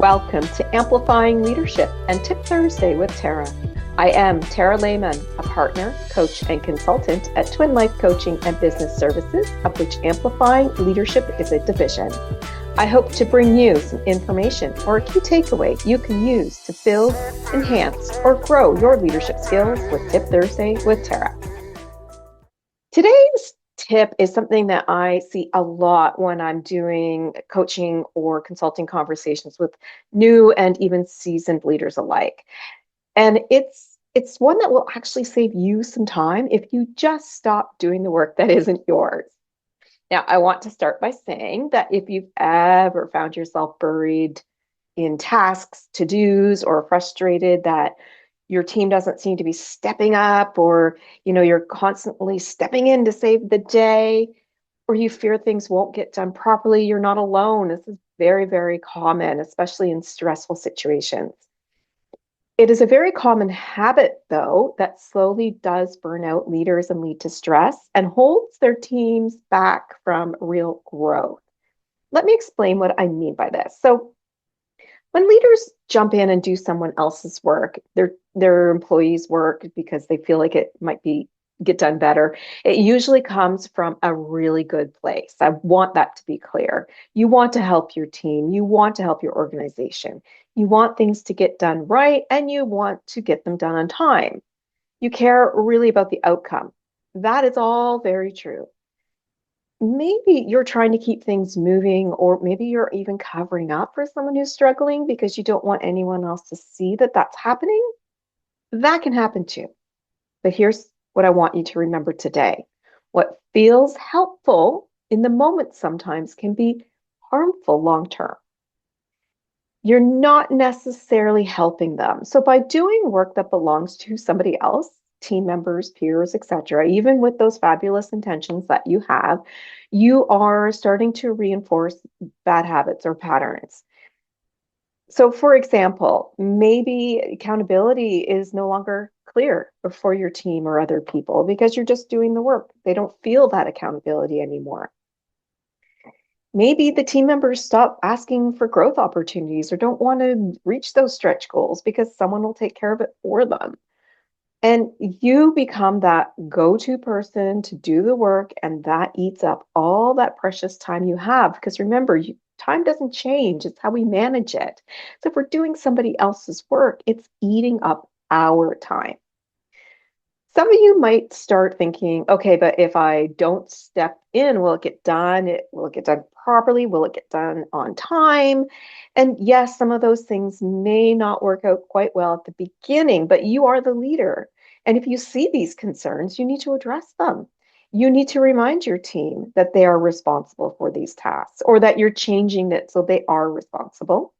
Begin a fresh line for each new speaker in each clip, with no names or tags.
Welcome to Amplifying Leadership and Tip Thursday with Tara. I am Tara Lehman, a partner, coach, and consultant at Twin Life Coaching and Business Services, of which Amplifying Leadership is a division. I hope to bring you some information or a key takeaway you can use to build, enhance, or grow your leadership skills with Tip Thursday with Tara. Today's tip is something that I see a lot when I'm doing coaching or consulting conversations with new and even seasoned leaders alike. And it's one that will actually save you some time if you just stop doing the work that isn't yours. Now, I want to start by saying that if you've ever found yourself buried in tasks, to-dos, or frustrated that your team doesn't seem to be stepping up, or you're constantly stepping in to save the day, or you fear things won't get done properly, you're not alone. This is very, very common, especially in stressful situations. It is a very common habit, though, that slowly does burn out leaders and lead to stress and holds their teams back from real growth. Let me explain what I mean by this. So when leaders jump in and do someone else's work, their employees' work, because they feel like it might get done better, it usually comes from a really good place. I want that to be clear. You want to help your team. You want to help your organization. You want things to get done right, and you want to get them done on time. You care really about the outcome. That is all very true. Maybe you're trying to keep things moving, or maybe you're even covering up for someone who's struggling because you don't want anyone else to see that that's happening. That can happen too. But here's what I want you to remember today. What feels helpful in the moment sometimes can be harmful long term. You're not necessarily helping them. So by doing work that belongs to somebody else, team members, peers, etc., even with those fabulous intentions that you have, you are starting to reinforce bad habits or patterns. So for example, maybe accountability is no longer clear for your team or other people because you're just doing the work. They don't feel that accountability anymore. Maybe the team members stop asking for growth opportunities or don't want to reach those stretch goals because someone will take care of it for them. And you become that go-to person to do the work, and that eats up all that precious time you have. Because remember, time doesn't change, it's how we manage it. So if we're doing somebody else's work, it's eating up our time. Some of you might start thinking, okay, but if I don't step in, will it get done? Will it get done properly? Will it get done on time? And yes, some of those things may not work out quite well at the beginning, but you are the leader. And if you see these concerns, you need to address them. You need to remind your team that they are responsible for these tasks, or that you're changing it so they are responsible.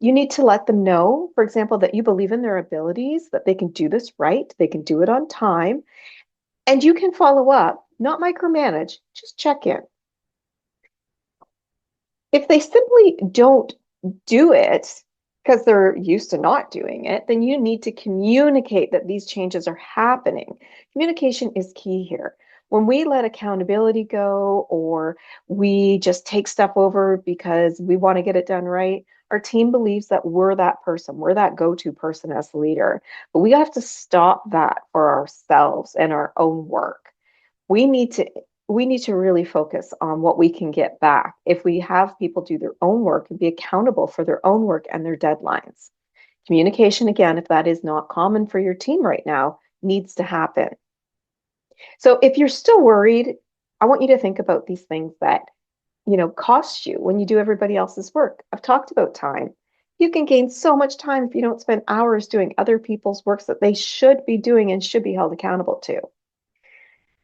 You need to let them know, for example, that you believe in their abilities, that they can do this right, they can do it on time, and you can follow up, not micromanage, just check in. If they simply don't do it because they're used to not doing it, then you need to communicate that these changes are happening. Communication is key here. When we let accountability go, or we just take stuff over because we want to get it done right, our team believes that we're that person, we're that go-to person as the leader. But we have to stop that for ourselves and our own work. We need to really focus on what we can get back if we have people do their own work and be accountable for their own work and their deadlines. Communication, again, if that is not common for your team right now, needs to happen. So if you're still worried, I want you to think about these things that, cost you when you do everybody else's work. I've talked about time. You can gain so much time if you don't spend hours doing other people's works that they should be doing and should be held accountable to.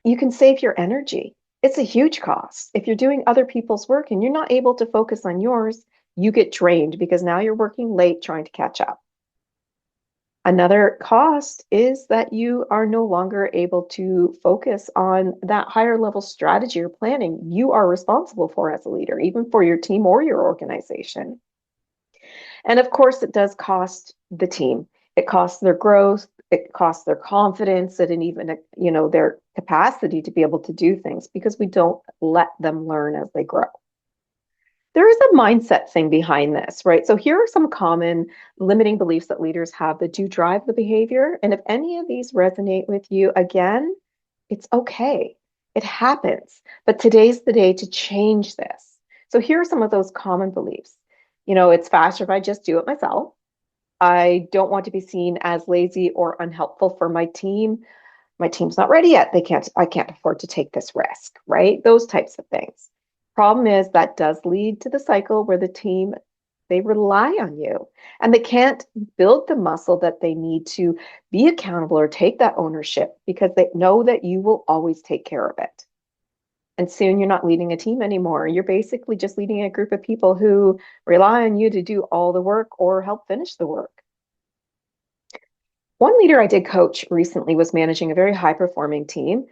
You can save your energy. It's a huge cost. If you're doing other people's work and you're not able to focus on yours, you get drained because now you're working late trying to catch up. Another cost is that you are no longer able to focus on that higher level strategy or planning you are responsible for as a leader, even for your team or your organization. And of course, it does cost the team. It costs their growth, it costs their confidence, and even, their capacity to be able to do things because we don't let them learn as they grow. There is a mindset thing behind this, right? So here are some common limiting beliefs that leaders have that do drive the behavior. And if any of these resonate with you, again, it's okay. It happens. But today's the day to change this. So here are some of those common beliefs. It's faster if I just do it myself. I don't want to be seen as lazy or unhelpful for my team. My team's not ready yet. I can't afford to take this risk, right? Those types of things. Problem is that does lead to the cycle where the team, they rely on you and they can't build the muscle that they need to be accountable or take that ownership because they know that you will always take care of it. And soon you're not leading a team anymore. You're basically just leading a group of people who rely on you to do all the work or help finish the work. One leader I did coach recently was managing a very high performing team.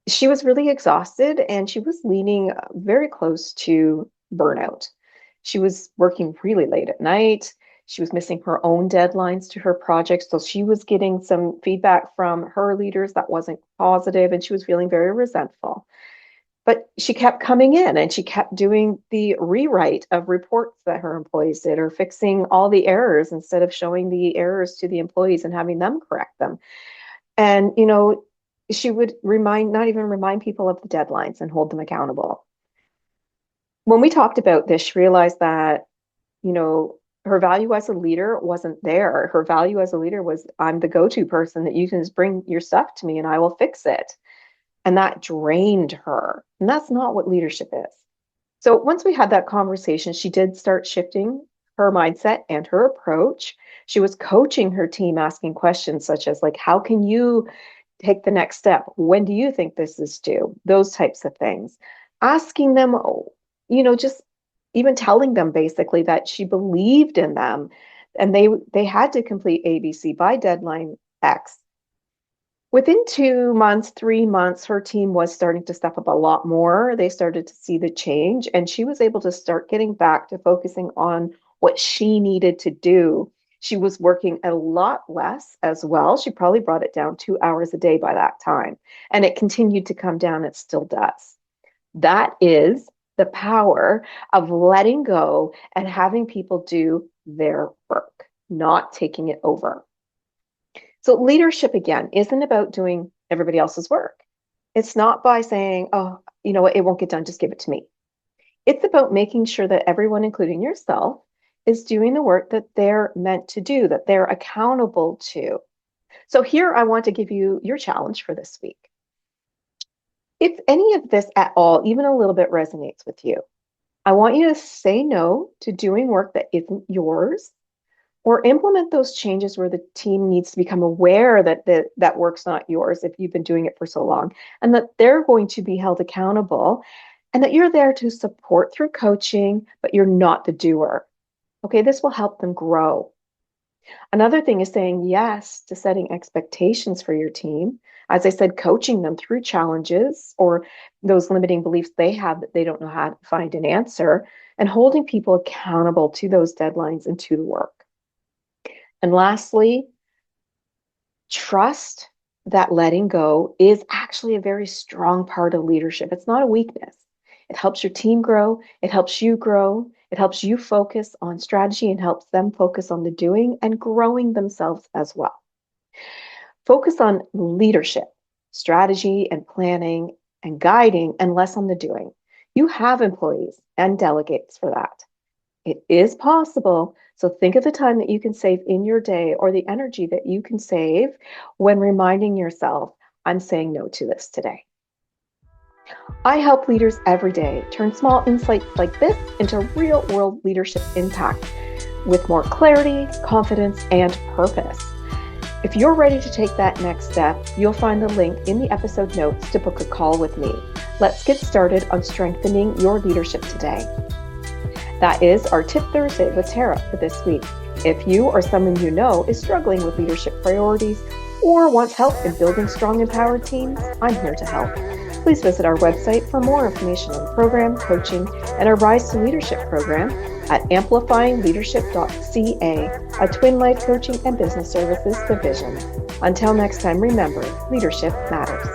She was really exhausted and she was leaning very close to burnout. She was working really late at night. She was missing her own deadlines to her projects. So she was getting some feedback from her leaders that wasn't positive and she was feeling very resentful. But she kept coming in and she kept doing the rewrite of reports that her employees did or fixing all the errors instead of showing the errors to the employees and having them correct them. And, she would not even remind people of the deadlines and hold them accountable. When we talked about this, she realized that, her value as a leader wasn't there. Her value as a leader was, I'm the go-to person that you can just bring your stuff to me and I will fix it. And that drained her. And that's not what leadership is. So once we had that conversation, she did start shifting her mindset and her approach. She was coaching her team, asking questions such as how can you take the next step? When do you think this is due? Those types of things. Asking them, just even telling them basically that she believed in them and they had to complete ABC by deadline X. Within 2 months, 3 months, her team was starting to step up a lot more. They started to see the change, and she was able to start getting back to focusing on what she needed to do. She was working a lot less as well. She probably brought it down 2 hours a day by that time, and it continued to come down. It still does. That is the power of letting go and having people do their work, not taking it over. So leadership, again, isn't about doing everybody else's work. It's not by saying, oh, you know what, it won't get done, just give it to me. It's about making sure that everyone, including yourself, is doing the work that they're meant to do, that they're accountable to. So here I want to give you your challenge for this week. If any of this at all, even a little bit, resonates with you, I want you to say no to doing work that isn't yours, or implement those changes where the team needs to become aware that that work's not yours if you've been doing it for so long, and that they're going to be held accountable, and that you're there to support through coaching, but you're not the doer. Okay, this will help them grow. Another thing is saying yes to setting expectations for your team. As I said, coaching them through challenges or those limiting beliefs they have that they don't know how to find an answer, and holding people accountable to those deadlines and to the work. And lastly, trust that letting go is actually a very strong part of leadership. It's not a weakness. It helps your team grow. It helps you grow. It helps you focus on strategy and helps them focus on the doing and growing themselves as well. Focus on leadership, strategy and planning and guiding, and less on the doing. You have employees and delegates for that. It is possible. So think of the time that you can save in your day or the energy that you can save when reminding yourself, I'm saying no to this today. I help leaders every day turn small insights like this into real world leadership impact with more clarity, confidence, and purpose. If you're ready to take that next step, you'll find the link in the episode notes to book a call with me. Let's get started on strengthening your leadership today. That is our Tip Thursday with Tara for this week. If you or someone you know is struggling with leadership priorities or wants help in building strong, empowered teams, I'm here to help. Please visit our website for more information on the program, coaching, and our Rise to Leadership program at amplifyingleadership.ca, a Twin Life coaching and business services division. Until next time, remember, leadership matters.